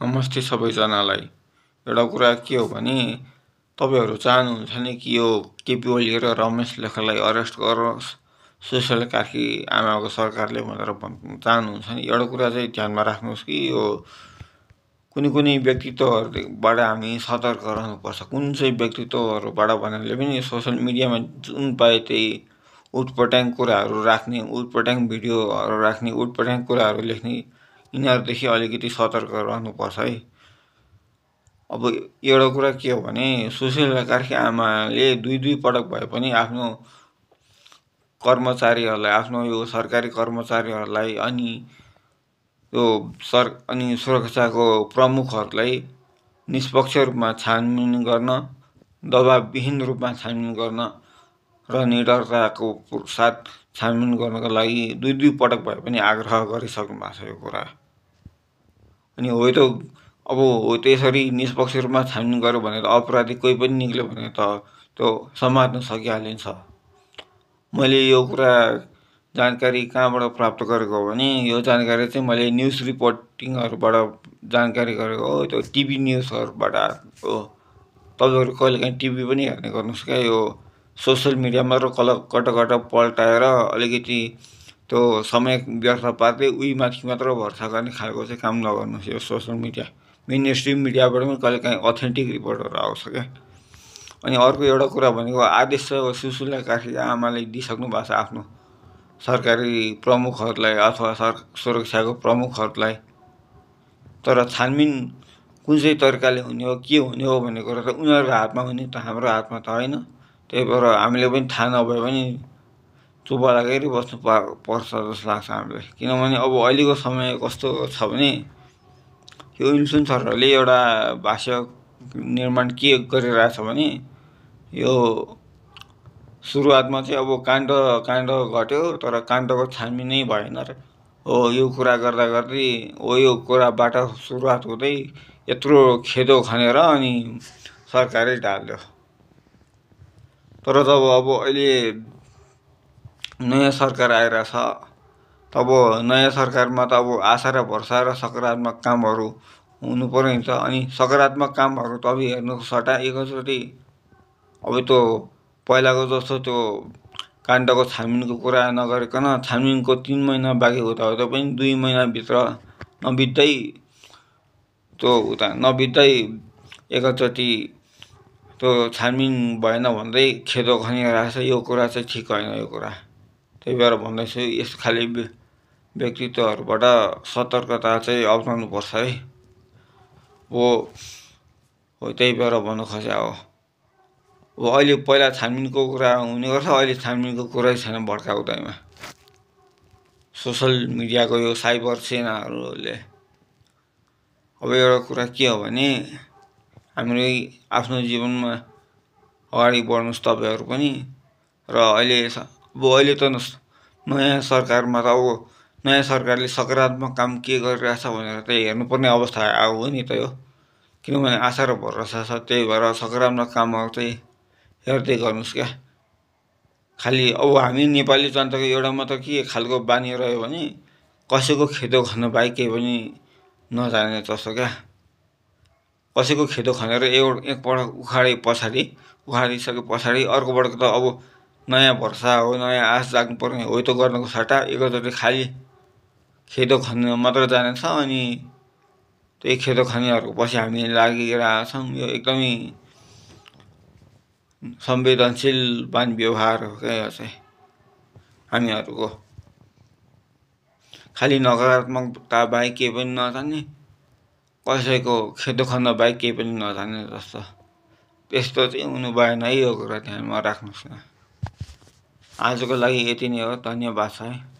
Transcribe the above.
नमस्ते सबैजनालाई। एउटा कुरा के हो भने तपाईहरु चाहनुहुन्छ नि कि यो केपी ओली र रमेश लेखकलाई अरेस्ट गरोस्, सोसल कार्की आमाको सरकारले भनेर भन्न चाहनुहुन्छ नि। एउटा कुरा चाहिँ ध्यानमा राख्नुहोस् कि यो कुनै व्यक्तित्वहरुबाट हामी सतर्क रहनुपर्छ। कुन चाहिँ व्यक्तित्वहरुबाट भन्नाले पनि सोशल मिडियामा जुन पाए त्यही उटपटाङ कुराहरु राख्ने, उटपटाङ भिडियोहरु राख्ने, उटपटाङ कुराहरु लेख्ने यिनीहरुदेखि अलिकति सतर्क रहनुपर्छ है। अब एउटा कुरा के हो भने सुशीला कार्की आमाले दुई पटक भए पनि आफ्नो कर्मचारीहरुलाई, आफ्नो यो सरकारी कर्मचारीहरुलाई अनि यो सुरक्षाको प्रमुखहरुलाई निष्पक्ष रूपमा छानबिन गर्न, दबावविहीन रूपमा छानबिन गर्न र निडरताको साथ छानबिन गर्नको लागि दुई पटक भए पनि आग्रह गरिसक्नु भएको छ यो कुरा। अनि हो त अब त्यसरी निष्पक्ष रूपमा छानबिन गर्यो भने त अपराधी कोही पनि निक्ल्यो भने त त्यो समात्न सकिहालिन्छ। मैले यो कुरा जानकारी कहाँबाट प्राप्त गरेको हो भने यो जानकारी चाहिँ मैले न्यूज रिपोर्टिङहरुबाट जानकारी गरेको हो। त्यो टिभी न्यूजहरुबाट हो। तपाईहरु कहिलेकाहीँ टिभी पनि हेर्ने गर्नुस् क्या। यो सोशल मिडियामा र कटकट पल्टाएर अलिकति त्यो समय व्यर्थ पार्दै उही माथि मात्र भरोसा गर्ने खालको चाहिँ काम नगर्नुस्। यो सोशल मिडिया मेन स्ट्रिम मिडियाबाट पनि कहिलेकाहीँ अथेन्टिक रिपोर्टहरु आउँछ क्या। अनि अर्को एउटा कुरा भनेको आदेश सुशीला कार्की आमाले दिइसक्नु भएको छ आफ्नो सरकारी प्रमुखहरुलाई अथवा सुरक्षाको प्रमुखहरुलाई। तर छानबिन कुन चाहिँ तरिकाले हुने हो, के हुने हो भन्ने कुरा त उनीहरुको हातमा हो नि त, हाम्रो हातमा त हैन। त्यही भएर हामीले पनि थाहा नभए पनि चुप लागेर बस्नु पर्छ जस्तो लाग्छ हामीलाई। किनभने अब अहिलेको समय कस्तो छ भने यो इन्फ्लुएन्सरहरुले एउटा भाष्य निर्माण के गरिरहेछ भने यो सुरुवातमा चाहिँ अब काण्ड घट्यो तर काण्डको छानबिनै भएन र हो यो कुरा गर्दा गर्दै हो यो कुराबाट सुरुवात हुँदै यत्रो खेदो खनेर अनि सरकारले ढाल्यो। तर जब अब अहिले नयाँ सरकार आइराछ तब नयाँ सरकारमा त अब आशा र भरोसा र सकारात्मक कामहरु हुनु पर्यो नि त। अनि सकारात्मक कामहरु त अब हेर्नुको सट्टा एकैचोटी अब त्यो पहिलाको जस्तो त्यो काण्डको छानबिनको कुरा नगरिकन छानबिनको 3 महिना बाँकी हुँदा पनि 2 महिना भित्र नबित्दै एकैचोटी त्यो छानबिन भएन भन्दै खेदो खनिरहेछ। यो कुरा चाहिँ ठिक हैन यो कुरा। त्यही भएर भन्दैछु यस खाली व्यक्तित्वहरुबाट सतर्कता चाहिँ अपनाउनु पर्छ है। हो त्यही भएर भन्नु खोजे हो। अहिले पहिला छानबिनको कुरा हुने गर्छ, अहिले छानबिनको कुरै छैन भड्काउँदैमा सोशल मिडियाको यो साइबर सेनाहरुले। अब एउटा कुरा के हो भने हामीले आफ्नो जीवनमा अगाडि बढ्नुस् तपाईहरु पनि र अहिले त नयाँ सरकारमा त अब नयाँ सरकारले सकारात्मक काम के गरिरहेछ भनेर त हेर्नुपर्ने अवस्था हो नि त यो। किनभने आशा र भरोसा छ। त्यही भएर सकारात्मक कामहरु चाहिँ हेर्दै गर्नुस् क्या। खाली अब हामी नेपाली जनताको एउटा मात्र के खालको बानी रह्यो भने कसैको खेदो खन्न बाहेक केही पनि नजाने जस्तो क्या। कसैको खेदो खनेर एकपटक उखाडिसके पछाडि अर्कोपटक त अब नयाँ भरोसा हो, नयाँ आश जाग्नु पर्ने हो त्यो गर्नको सट्टा एकैचोटी खाली खेदो खन्न मात्र जानेछ। अनि त्यही खेदो खन्नेहरुको पछि हामी लागिरहेका छौं। यो एकदमै संवेदनशील बानी व्यवहार हो क्या यो चाहिँ हामीहरुको। खाली नकारात्मकता बाहेक केही पनि नजान्ने, कसैको खेदो खन्न बाहेक केही पनि नजान्ने जस्तो। त्यस्तो चाहिँ हुनु भएन है। यो कुरा ध्यानमा राख्नुस् न। आजको लागि यति नै हो। धन्यवाद छ है।